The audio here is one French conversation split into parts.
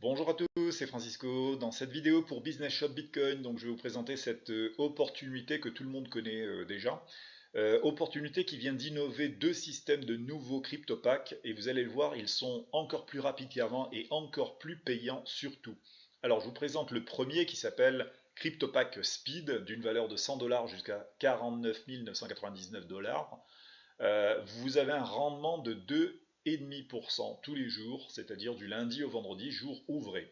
Bonjour à tous, c'est Francisco. Dans cette vidéo pour Business Shop Bitcoin, donc je vais vous présenter cette opportunité que tout le monde connaît déjà. Opportunité qui vient d'innover deux systèmes de nouveaux CryptoPacks et vous allez le voir, ils sont encore plus rapides qu'avant et encore plus payants surtout. Alors je vous présente le premier qui s'appelle CryptoPack Speed d'une valeur de 100 dollars jusqu'à 49 999 dollars. Vous avez un rendement de 2,5% tous les jours, c'est-à-dire du lundi au vendredi, jour ouvré.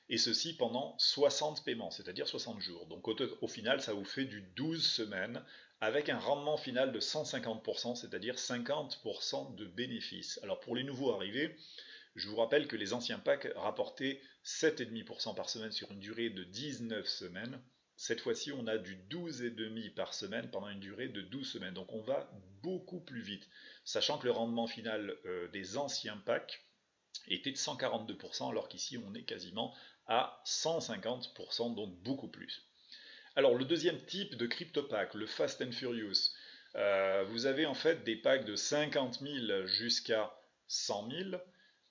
Et ceci pendant 60 paiements, c'est-à-dire 60 jours. Donc au final, ça vous fait du 12 semaines avec un rendement final de 150%, c'est-à-dire 50% de bénéfices. Alors pour les nouveaux arrivés, je vous rappelle que les anciens packs rapportaient 7,5% par semaine sur une durée de 19 semaines. Cette fois-ci, on a du 12,5% par semaine pendant une durée de 12 semaines. Donc on va beaucoup plus vite, sachant que le rendement final des anciens packs était de 142%, alors qu'ici on est quasiment à 150%, donc beaucoup plus. Alors le deuxième type de crypto-pack, le Fast and Furious, vous avez en fait des packs de 50 000 jusqu'à 100 000.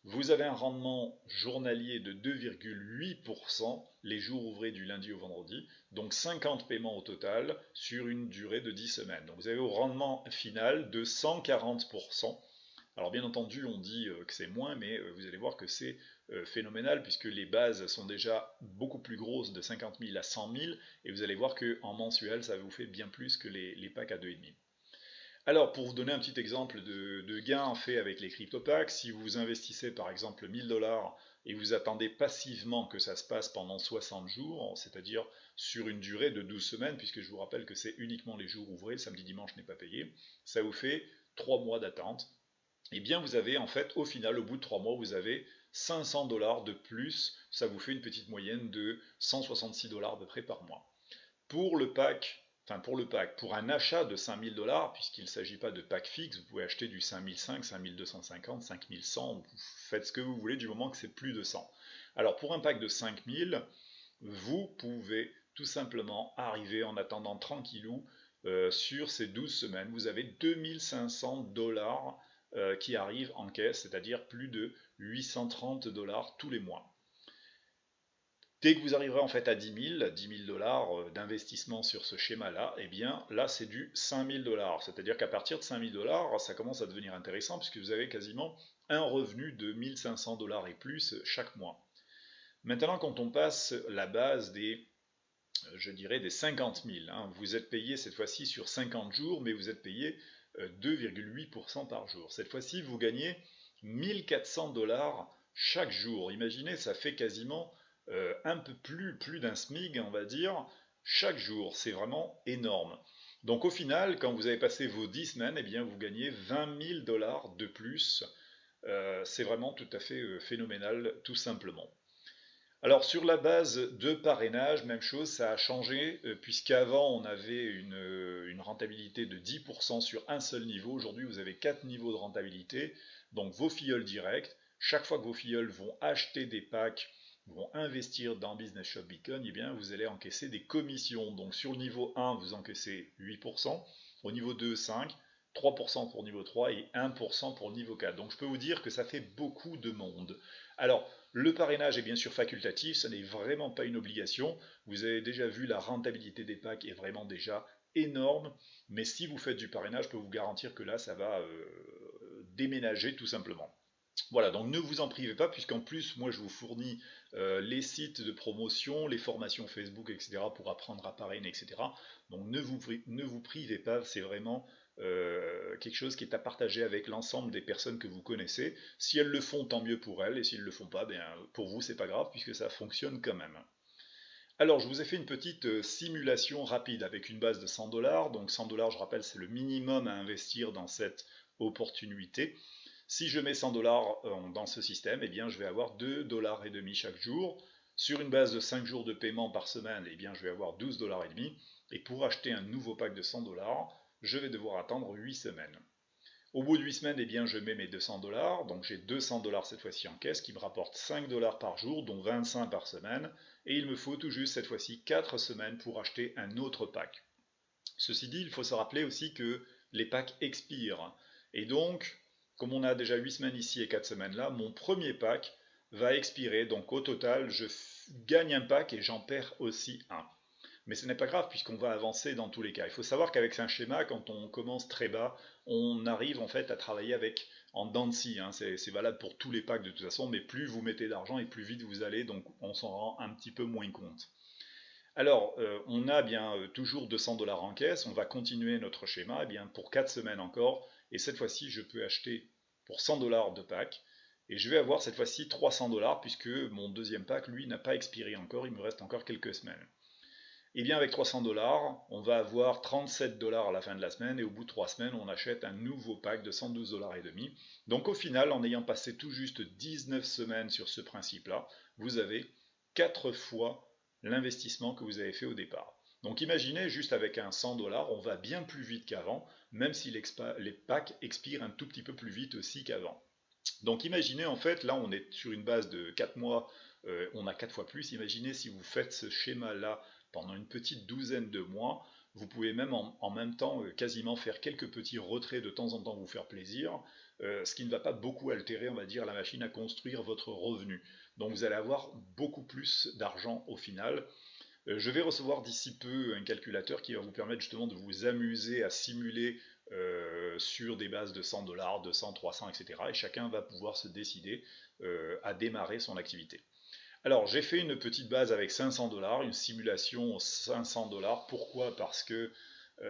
Vous avez un rendement journalier de 2,8% les jours ouvrés du lundi au vendredi, donc 50 paiements au total sur une durée de 10 semaines. Donc vous avez au rendement final de 140%. Alors bien entendu, on dit que c'est moins, mais vous allez voir que c'est phénoménal puisque les bases sont déjà beaucoup plus grosses de 50 000 à 100 000 et vous allez voir qu'en mensuel, ça vous fait bien plus que les packs à 2,5. Alors, pour vous donner un petit exemple de gain fait avec les CryptoPacks, si vous investissez par exemple 1000 dollars et vous attendez passivement que ça se passe pendant 60 jours, c'est-à-dire sur une durée de 12 semaines, puisque je vous rappelle que c'est uniquement les jours ouvrés, le samedi dimanche n'est pas payé, ça vous fait 3 mois d'attente. Et bien vous avez en fait au final, au bout de 3 mois, vous avez 500 dollars de plus, ça vous fait une petite moyenne de 166 dollars à peu près par mois. Pour le pack, pour un achat de 5000 dollars, puisqu'il ne s'agit pas de pack fixe, vous pouvez acheter du 5005, 5250, 5100, vous faites ce que vous voulez du moment que c'est plus de 100. Alors pour un pack de 5000, vous pouvez tout simplement arriver en attendant tranquillou sur ces 12 semaines. Vous avez 2500 dollars qui arrivent en caisse, c'est-à-dire plus de 830 dollars tous les mois. Dès que vous arriverez en fait à 10 000 dollars d'investissement sur ce schéma-là, eh bien là c'est du 5 000 dollars. C'est-à-dire qu'à partir de 5 000 dollars, ça commence à devenir intéressant puisque vous avez quasiment un revenu de 1500 dollars et plus chaque mois. Maintenant, quand on passe la base des, je dirais, des 50 000, hein, vous êtes payé cette fois-ci sur 50 jours, mais vous êtes payé 2,8% par jour. Cette fois-ci, vous gagnez 1400 dollars chaque jour. Imaginez, ça fait quasiment un peu plus d'un SMIC, on va dire, chaque jour. C'est vraiment énorme. Donc au final, quand vous avez passé vos 10 semaines, eh bien, vous gagnez 20 000 dollars de plus. C'est vraiment tout à fait phénoménal, tout simplement. Alors sur la base de parrainage, même chose, ça a changé, puisqu'avant on avait une rentabilité de 10% sur un seul niveau. Aujourd'hui vous avez 4 niveaux de rentabilité, donc vos filleuls directs. Chaque fois que vos filleuls vont acheter des packs, vont investir dans Business Shop Bitcoin, eh bien vous allez encaisser des commissions. Donc sur le niveau 1, vous encaissez 8%, au niveau 2, 5%, 3% pour niveau 3 et 1% pour niveau 4. Donc je peux vous dire que ça fait beaucoup de monde. Alors, le parrainage est bien sûr facultatif, ce n'est vraiment pas une obligation. Vous avez déjà vu, la rentabilité des packs est vraiment déjà énorme. Mais si vous faites du parrainage, je peux vous garantir que là, ça va déménager tout simplement. Voilà, donc ne vous en privez pas, puisqu'en plus, moi je vous fournis les sites de promotion, les formations Facebook, etc., pour apprendre à parrainer, etc. Donc ne vous privez pas, c'est vraiment quelque chose qui est à partager avec l'ensemble des personnes que vous connaissez. Si elles le font, tant mieux pour elles, et s'ils ne le font pas, bien, pour vous, c'est pas grave, puisque ça fonctionne quand même. Alors, je vous ai fait une petite simulation rapide avec une base de 100 dollars. Donc 100 dollars, je rappelle, c'est le minimum à investir dans cette opportunité. Si je mets 100 dollars dans ce système, eh bien, je vais avoir 2 dollars et demi chaque jour. Sur une base de 5 jours de paiement par semaine, eh bien, je vais avoir 12 dollars et demi. Et pour acheter un nouveau pack de 100 dollars, je vais devoir attendre 8 semaines. Au bout de 8 semaines, eh bien, je mets mes 200 dollars, donc j'ai 200 dollars cette fois-ci en caisse, qui me rapporte 5 dollars par jour, dont 25 par semaine, et il me faut tout juste cette fois-ci 4 semaines pour acheter un autre pack. Ceci dit, il faut se rappeler aussi que les packs expirent, et donc, comme on a déjà 8 semaines ici et 4 semaines là, mon premier pack va expirer. Donc au total, gagne un pack et j'en perds aussi un. Mais ce n'est pas grave puisqu'on va avancer dans tous les cas. Il faut savoir qu'avec un schéma, quand on commence très bas, on arrive en fait à travailler avec en dents de scie, hein. C'est valable pour tous les packs de toute façon, mais plus vous mettez d'argent et plus vite vous allez, donc on s'en rend un petit peu moins compte. Alors, on a bien toujours 200 $ en caisse, on va continuer notre schéma eh bien, pour 4 semaines encore, et cette fois-ci je peux acheter pour 100 $ de pack, et je vais avoir cette fois-ci 300 $ puisque mon deuxième pack, lui, n'a pas expiré encore, il me reste encore quelques semaines. Et bien avec 300 $, on va avoir 37 $ à la fin de la semaine, et au bout de 3 semaines, on achète un nouveau pack de 112 $ et demi. Donc au final, en ayant passé tout juste 19 semaines sur ce principe-là, vous avez 4 fois l'investissement que vous avez fait au départ. Donc imaginez, juste avec un 100 $, on va bien plus vite qu'avant, même si les packs expirent un tout petit peu plus vite aussi qu'avant. Donc imaginez en fait, là on est sur une base de 4 mois, on a 4 fois plus. Imaginez si vous faites ce schéma-là pendant une petite douzaine de mois, vous pouvez même en même temps quasiment faire quelques petits retraits de temps en temps, vous faire plaisir, ce qui ne va pas beaucoup altérer, on va dire, la machine à construire votre revenu. Donc vous allez avoir beaucoup plus d'argent au final. Je vais recevoir d'ici peu un calculateur qui va vous permettre justement de vous amuser à simuler sur des bases de 100 $, 200, 300, etc. Et chacun va pouvoir se décider à démarrer son activité. Alors, j'ai fait une petite base avec 500 $, une simulation 500 $. Pourquoi? Parce que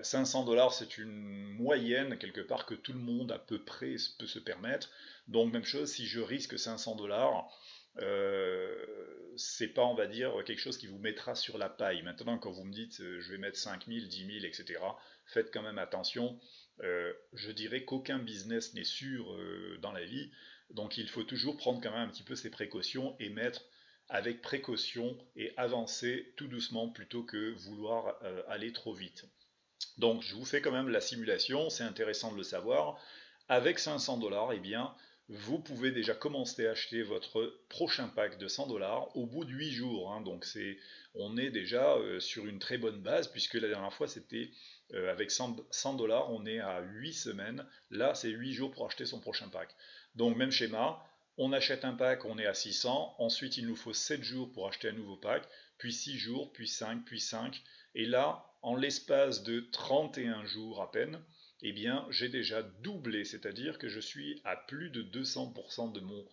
500 $, c'est une moyenne, quelque part, que tout le monde à peu près peut se permettre. Donc, même chose, si je risque 500 $, c'est pas, on va dire, quelque chose qui vous mettra sur la paille. Maintenant, quand vous me dites je vais mettre 5000, 10 000, etc., faites quand même attention. Je dirais qu'aucun business n'est sûr dans la vie, donc il faut toujours prendre quand même un petit peu ses précautions et mettre avec précaution et avancer tout doucement plutôt que vouloir aller trop vite. Donc je vous fais quand même la simulation, c'est intéressant de le savoir. Avec 500 $, eh bien, vous pouvez déjà commencer à acheter votre prochain pack de 100 $ au bout de 8 jours, hein. Donc on est déjà sur une très bonne base, puisque la dernière fois c'était avec 100 $, on est à 8 semaines. Là, c'est 8 jours pour acheter son prochain pack. Donc même schéma, on achète un pack, on est à 600. Ensuite, il nous faut 7 jours pour acheter un nouveau pack, puis 6 jours, puis 5, puis 5. Et là, en l'espace de 31 jours à peine, eh bien, j'ai déjà doublé, c'est-à-dire que je suis à plus de 200% de mon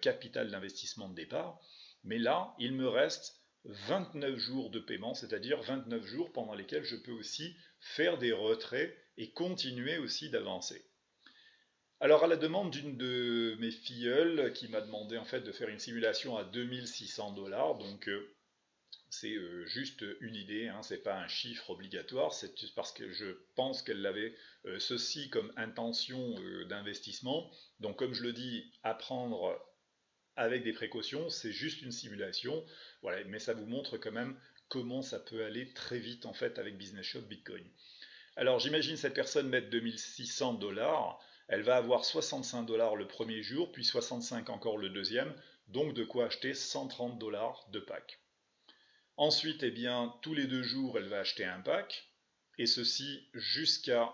capital d'investissement de départ. Mais là, il me reste 29 jours de paiement, c'est-à-dire 29 jours pendant lesquels je peux aussi faire des retraits et continuer aussi d'avancer. Alors, à la demande d'une de mes filleules qui m'a demandé en fait de faire une simulation à 2600 $, donc c'est juste une idée, hein, c'est pas un chiffre obligatoire, c'est juste parce que je pense qu'elle avait ceci comme intention d'investissement. Donc comme je le dis, apprendre avec des précautions, c'est juste une simulation, voilà, mais ça vous montre quand même comment ça peut aller très vite en fait avec Business Shop Bitcoin. Alors j'imagine cette personne mettre 2600 $, elle va avoir 65 $ le premier jour, puis 65 encore le deuxième, donc de quoi acheter 130 $ de pack. Ensuite, eh bien, tous les 2 jours, elle va acheter un pack, et ceci jusqu'à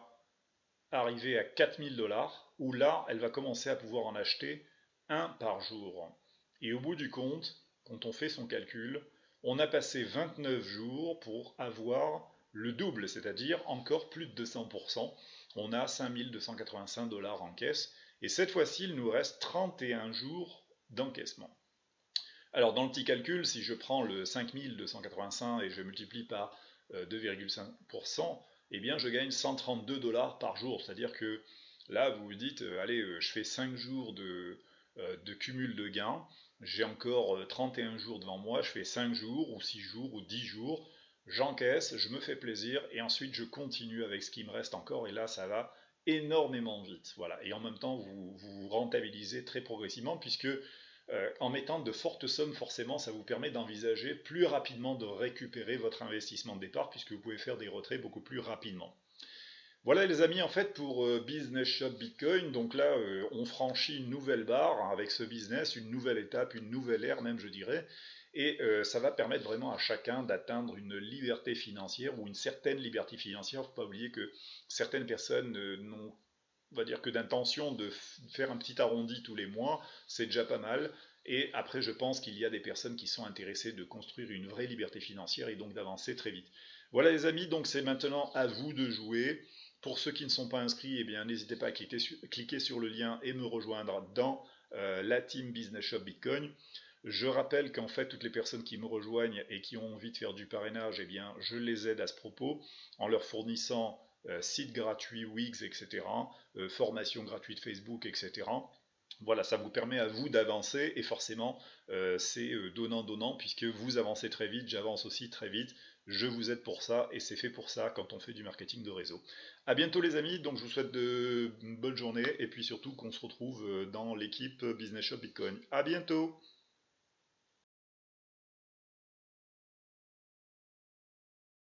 arriver à 4000 $, où là, elle va commencer à pouvoir en acheter un par jour. Et au bout du compte, quand on fait son calcul, on a passé 29 jours pour avoir le double, c'est-à-dire encore plus de 200%. On a 5285 $ en caisse, et cette fois-ci, il nous reste 31 jours d'encaissement. Alors dans le petit calcul, si je prends le 5285 et je multiplie par 2,5%, eh bien je gagne 132 $ par jour. C'est-à-dire que là, vous vous dites, allez, je fais 5 jours de cumul de gains, j'ai encore 31 jours devant moi, je fais 5 jours, ou 6 jours, ou 10 jours, j'encaisse, je me fais plaisir, et ensuite je continue avec ce qui me reste encore, et là ça va énormément vite. Voilà. Et en même temps, vous rentabilisez très progressivement, puisque en mettant de fortes sommes, forcément, ça vous permet d'envisager plus rapidement de récupérer votre investissement de départ, puisque vous pouvez faire des retraits beaucoup plus rapidement. Voilà les amis, en fait, pour Business Shop Bitcoin, donc là, on franchit une nouvelle barre avec ce business, une nouvelle étape, une nouvelle ère même, je dirais, et ça va permettre vraiment à chacun d'atteindre une liberté financière ou une certaine liberté financière. Il ne faut pas oublier que certaines personnes n'ont, on va dire, que d'intention de faire un petit arrondi tous les mois, c'est déjà pas mal. Et après, je pense qu'il y a des personnes qui sont intéressées de construire une vraie liberté financière et donc d'avancer très vite. Voilà les amis, donc c'est maintenant à vous de jouer. Pour ceux qui ne sont pas inscrits, eh bien n'hésitez pas à cliquer sur le lien et me rejoindre dans la team Business Shop Bitcoin. Je rappelle qu'en fait, toutes les personnes qui me rejoignent et qui ont envie de faire du parrainage, eh bien, je les aide à ce propos en leur fournissant site gratuit Wix, etc., formation gratuite Facebook, etc. Voilà, ça vous permet à vous d'avancer et forcément c'est donnant-donnant puisque vous avancez très vite, j'avance aussi très vite, je vous aide pour ça et c'est fait pour ça quand on fait du marketing de réseau. A bientôt les amis, donc je vous souhaite une bonne journée et puis surtout qu'on se retrouve dans l'équipe Business Shop Bitcoin. A bientôt!